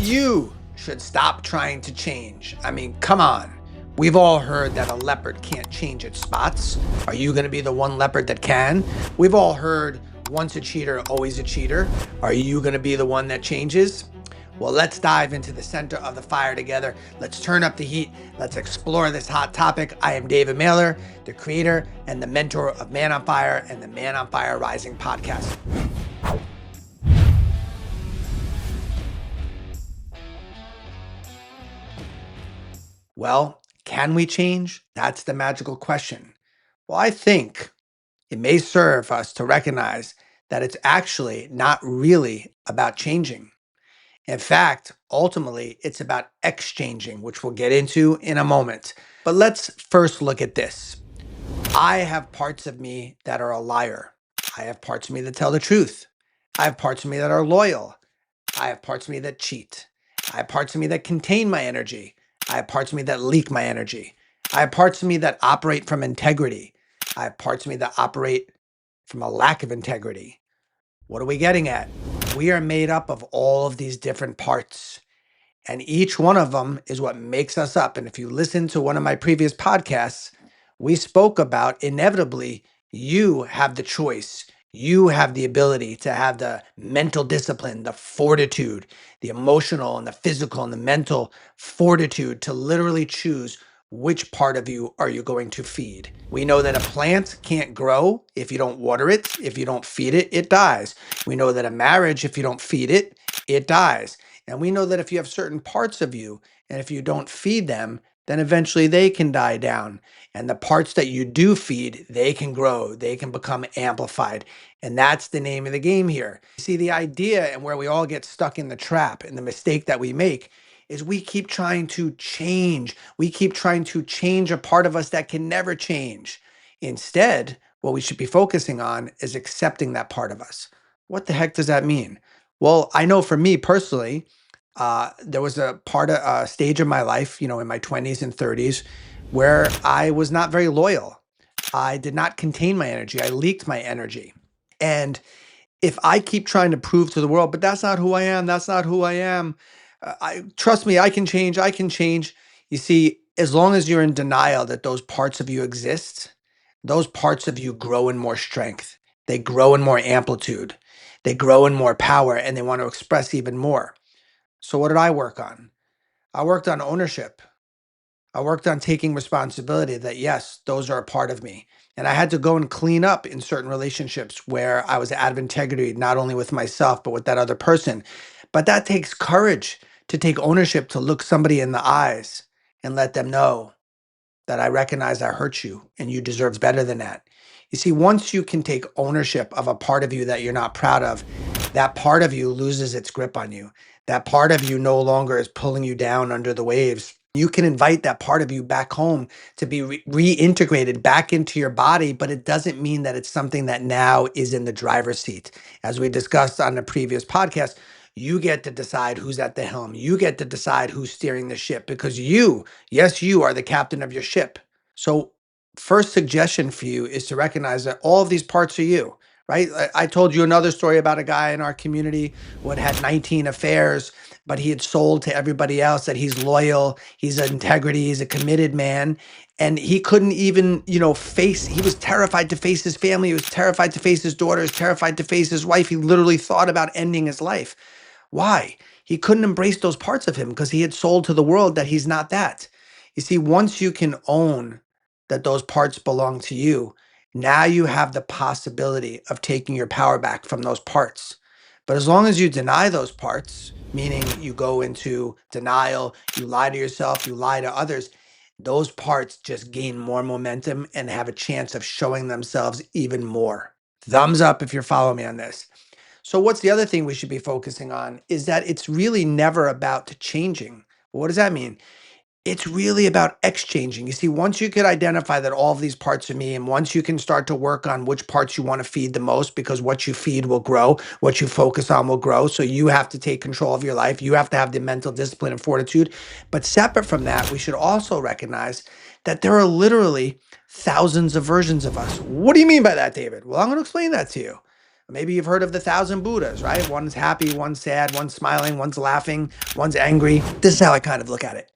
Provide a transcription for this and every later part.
You should stop trying to change. I mean, come on. We've all heard that a leopard can't change its spots. Are you going to be the one leopard that can? We've all heard once a cheater, always a cheater. Are you going to be the one that changes? Well, let's dive into the center of the fire together. Let's turn up the heat. Let's explore this hot topic. I am David Mehler, the creator and the mentor of Man on Fire and the Man on Fire Rising podcast. Well, can we change? That's the magical question. Well, I think it may serve us to recognize that it's actually not really about changing. In fact, ultimately, it's about exchanging, which we'll get into in a moment. But let's first look at this. I have parts of me that are a liar. I have parts of me that tell the truth. I have parts of me that are loyal. I have parts of me that cheat. I have parts of me that contain my energy. I have parts of me that leak my energy. I have parts of me that operate from integrity. I have parts of me that operate from a lack of integrity. What are we getting at? We are made up of all of these different parts, and each one of them is what makes us up. And if you listen to one of my previous podcasts, we spoke about inevitably you have the choice. You have the ability to have the mental discipline, the fortitude, the emotional and the physical and the mental fortitude to literally choose which part of you are you going to feed. We know that a plant can't grow if you don't water it. If you don't feed it, it dies. We know that a marriage, if you don't feed it, it dies. And we know that if you have certain parts of you and if you don't feed them, then eventually they can die down. And the parts that you do feed, they can grow, they can become amplified. And that's the name of the game here. See, the idea and where we all get stuck in the trap and the mistake that we make is we keep trying to change. We keep trying to change a part of us that can never change. Instead, what we should be focusing on is accepting that part of us. What the heck does that mean? Well, I know for me personally, there was a stage of my life, in my 20s and 30s, where I was not very loyal. I did not contain my energy. I leaked my energy. And if I keep trying to prove to the world, but that's not who I am, that's not who I am. Trust me, I can change. I can change. You see, as long as you're in denial that those parts of you exist, those parts of you grow in more strength. They grow in more amplitude. They grow in more power, and they want to express even more. So what did I work on? I worked on ownership. I worked on taking responsibility that, yes, those are a part of me. And I had to go and clean up in certain relationships where I was out of integrity, not only with myself, but with that other person. But that takes courage to take ownership, to look somebody in the eyes and let them know that I recognize I hurt you and you deserve better than that. You see, once you can take ownership of a part of you that you're not proud of, that part of you loses its grip on you. That part of you no longer is pulling you down under the waves. You can invite that part of you back home to be reintegrated back into your body, but it doesn't mean that it's something that now is in the driver's seat. As we discussed on the previous podcast, you get to decide who's at the helm. You get to decide who's steering the ship because you, yes, you are the captain of your ship. So, first suggestion for you is to recognize that all of these parts are you, right? I told you another story about a guy in our community who had 19 affairs, but he had sold to everybody else that he's loyal, he's an integrity, he's a committed man. And he couldn't even, he was terrified to face his family. He was terrified to face his daughter. He was terrified to face his wife. He literally thought about ending his life. Why? He couldn't embrace those parts of him because he had sold to the world that he's not that. You see, once you can own that those parts belong to you, now you have the possibility of taking your power back from those parts. But as long as you deny those parts, meaning you go into denial, you lie to yourself, you lie to others, those parts just gain more momentum and have a chance of showing themselves even more. Thumbs up if you're following me on this. So what's the other thing we should be focusing on is that it's really never about changing. Well, what does that mean? It's really about exchanging. You see, once you could identify that all of these parts of me, and once you can start to work on which parts you want to feed the most, because what you feed will grow, what you focus on will grow. So you have to take control of your life. You have to have the mental discipline and fortitude. But separate from that, we should also recognize that there are literally thousands of versions of us. What do you mean by that, David? Well, I'm going to explain that to you. Maybe you've heard of the thousand Buddhas, right? One's happy, one's sad, one's smiling, one's laughing, one's angry. This is how I kind of look at it.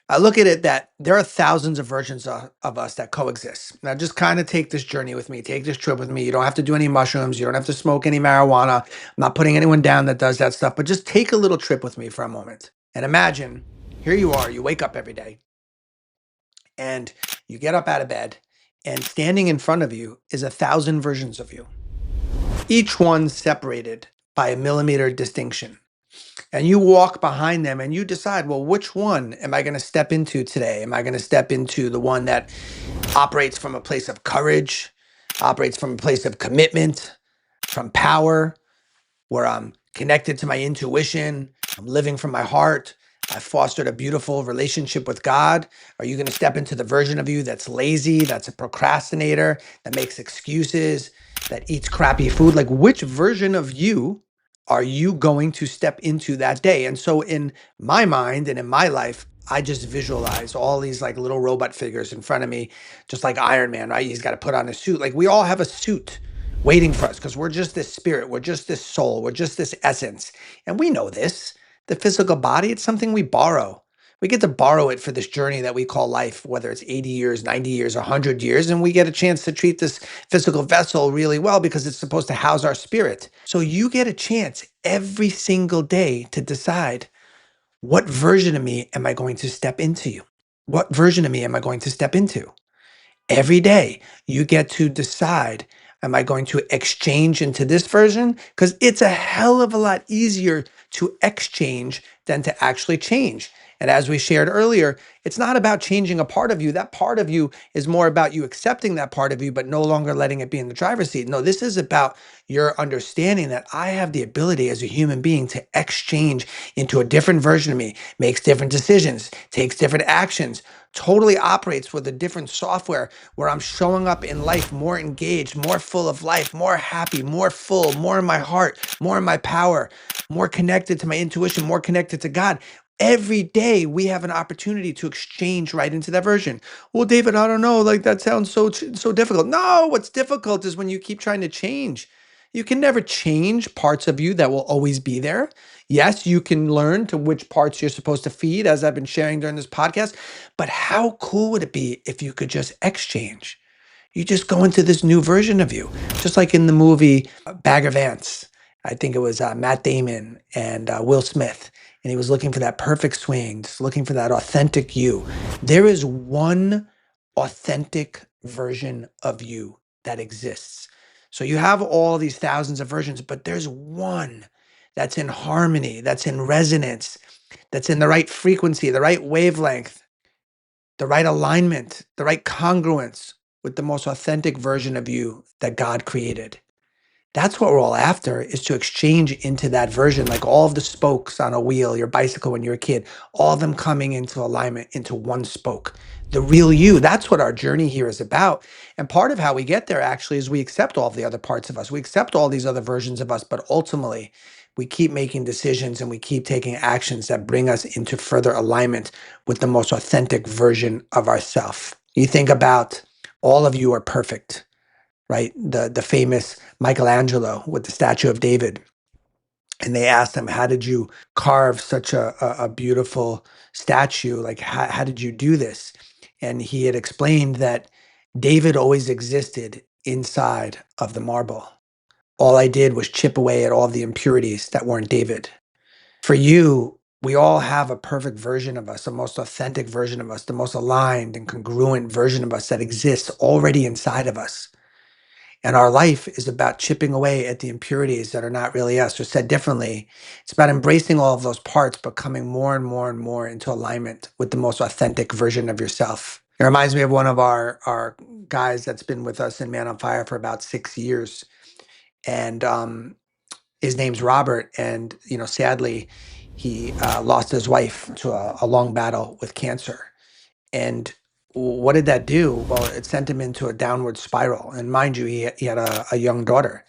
I look at it that there are thousands of versions of us that coexist. Now, just kind of take this journey with me, take this trip with me. You don't have to do any mushrooms, you don't have to smoke any marijuana. I'm not putting anyone down that does that stuff, but just take a little trip with me for a moment. And imagine here you are, you wake up every day and you get up out of bed, and standing in front of you is a thousand versions of you, each one separated by a millimeter distinction. And you walk behind them and you decide, well, which one am I going to step into today? Am I going to step into the one that operates from a place of courage, operates from a place of commitment, from power, where I'm connected to my intuition, I'm living from my heart, I've fostered a beautiful relationship with God? Are you going to step into the version of you that's lazy, that's a procrastinator, that makes excuses, that eats crappy food? Like, which version of you are you going to step into that day? And so, in my mind and in my life, I just visualize all these like little robot figures in front of me, just like Iron Man, right? He's got to put on a suit. Like, we all have a suit waiting for us because we're just this spirit, we're just this soul, we're just this essence. And we know this. The physical body, it's something we borrow. We get to borrow it for this journey that we call life, whether it's 80 years, 90 years, 100 years. And we get a chance to treat this physical vessel really well because it's supposed to house our spirit. So you get a chance every single day to decide, what version of me am I going to step into? What version of me am I going to step into? Every day you get to decide, am I going to exchange into this version? Because it's a hell of a lot easier to exchange than to actually change. And as we shared earlier, it's not about changing a part of you. That part of you is more about you accepting that part of you, but no longer letting it be in the driver's seat. No, this is about your understanding that I have the ability as a human being to exchange into a different version of me, makes different decisions, takes different actions, totally operates with a different software where I'm showing up in life more engaged, more full of life, more happy, more full, more in my heart, more in my power, more connected to my intuition, more connected to God. Every day we have an opportunity to exchange right into that version. Well, David, I don't know. Like, that sounds so difficult. No, what's difficult is when you keep trying to change. You can never change parts of you that will always be there. Yes, you can learn to which parts you're supposed to feed, as I've been sharing during this podcast. But how cool would it be if you could just exchange? You just go into this new version of you, just like in the movie Bagger Vance. I think it was Matt Damon and Will Smith, and he was looking for that perfect swing, just looking for that authentic you. There is one authentic version of you that exists. So you have all these thousands of versions, but there's one that's in harmony, that's in resonance, that's in the right frequency, the right wavelength, the right alignment, the right congruence with the most authentic version of you that God created. That's what we're all after, is to exchange into that version, like all of the spokes on a wheel, your bicycle when you're a kid, all of them coming into alignment into one spoke. The real you, that's what our journey here is about. And part of how we get there actually is we accept all of the other parts of us. We accept all these other versions of us, but ultimately we keep making decisions and we keep taking actions that bring us into further alignment with the most authentic version of ourself. You think about, all of you are perfect, right? The famous Michelangelo with the statue of David. And they asked him, how did you carve such a beautiful statue? Like, how did you do this? And he had explained that David always existed inside of the marble. All I did was chip away at all the impurities that weren't David. For you, we all have a perfect version of us, the most authentic version of us, the most aligned and congruent version of us that exists already inside of us. And our life is about chipping away at the impurities that are not really us. Or said differently, it's about embracing all of those parts, but coming more and more and more into alignment with the most authentic version of yourself. It reminds me of one of our guys that's been with us in Man on Fire for about 6 years. And his name's Robert. And, sadly, he lost his wife to a long battle with cancer. And what did that do? Well, it sent him into a downward spiral. And mind you, he had a young daughter.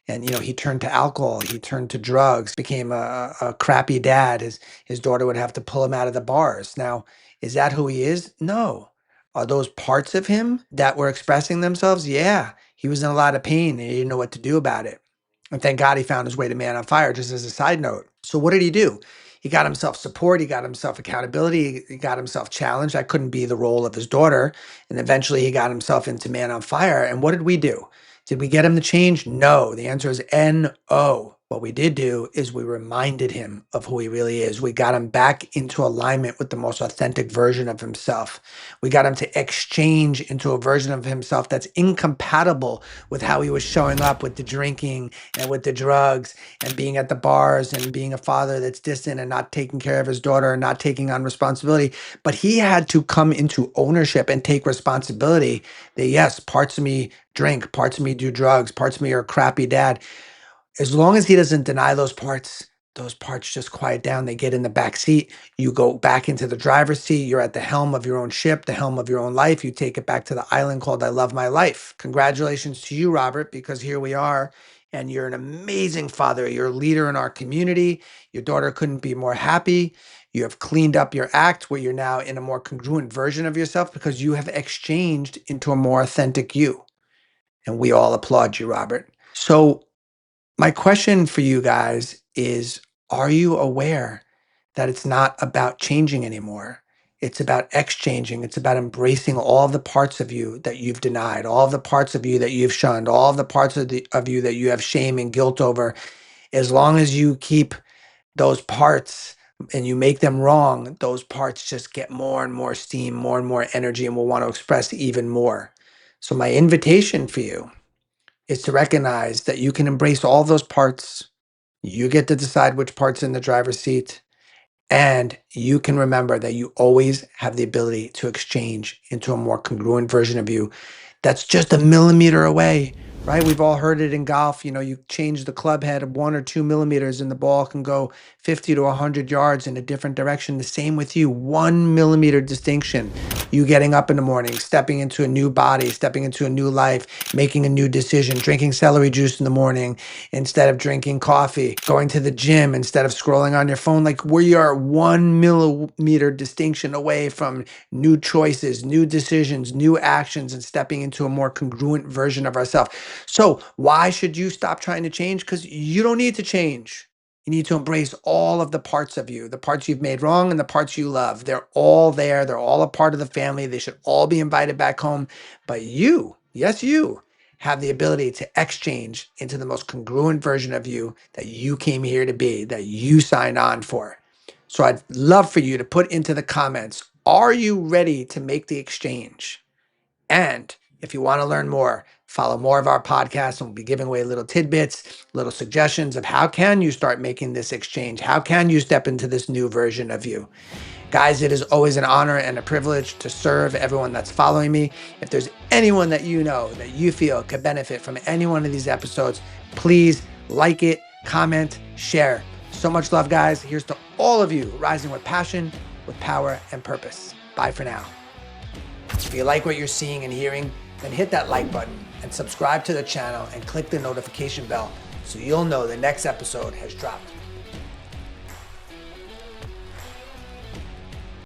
And, he turned to alcohol, he turned to drugs, became a crappy dad. His daughter would have to pull him out of the bars. Now, is that who he is? No. Are those parts of him that were expressing themselves? Yeah. He was in a lot of pain and he didn't know what to do about it. And thank God he found his way to Man on Fire, just as a side note. So what did he do? He got himself support. He got himself accountability. He got himself challenged. I couldn't be the role of his daughter. And eventually he got himself into Man on Fire. And what did we do? Did we get him to change? No. The answer is N-O. What we did do is we reminded him of who he really is. We got him back into alignment with the most authentic version of himself. We got him to exchange into a version of himself that's incompatible with how he was showing up with the drinking and with the drugs and being at the bars and being a father that's distant and not taking care of his daughter and not taking on responsibility. But he had to come into ownership and take responsibility that, yes, parts of me drink, parts of me do drugs, parts of me are a crappy dad. As long as he doesn't deny those parts just quiet down. They get in the back seat. You go back into the driver's seat. You're at the helm of your own ship, the helm of your own life. You take it back to the island called I Love My Life. Congratulations to you, Robert, because here we are. And you're an amazing father. You're a leader in our community. Your daughter couldn't be more happy. You have cleaned up your act where you're now in a more congruent version of yourself because you have exchanged into a more authentic you. And we all applaud you, Robert. So my question for you guys is, are you aware that it's not about changing anymore? It's about exchanging. It's about embracing all the parts of you that you've denied, all the parts of you that you've shunned, all the parts of you that you have shame and guilt over. As long as you keep those parts and you make them wrong, those parts just get more and more steam, more and more energy, and will want to express even more. So my invitation for you is to recognize that you can embrace all those parts. You get to decide which part's in the driver's seat. And you can remember that you always have the ability to exchange into a more congruent version of you that's just a millimeter away, right? We've all heard it in golf. You change the club head of 1 or 2 millimeters and the ball can go 50 to 100 yards in a different direction. The same with you, 1 millimeter distinction. You getting up in the morning, stepping into a new body, stepping into a new life, making a new decision, drinking celery juice in the morning instead of drinking coffee, going to the gym instead of scrolling on your phone. Like we are 1 millimeter distinction away from new choices, new decisions, new actions, and stepping into a more congruent version of ourselves. So why should you stop trying to change? Because you don't need to change. You need to embrace all of the parts of you, the parts you've made wrong and the parts you love. They're all there. They're all a part of the family. They should all be invited back home. But you, yes, you have the ability to exchange into the most congruent version of you that you came here to be, that you signed on for. So I'd love for you to put into the comments, are you ready to make the exchange? And if you want to learn more, follow more of our podcasts, and we'll be giving away little tidbits, little suggestions of how can you start making this exchange? How can you step into this new version of you? Guys, it is always an honor and a privilege to serve everyone that's following me. If there's anyone that you know that you feel could benefit from any one of these episodes, please like it, comment, share. So much love, guys. Here's to all of you rising with passion, with power, and purpose. Bye for now. If you like what you're seeing and hearing, then hit that like button and subscribe to the channel and click the notification bell so you'll know the next episode has dropped.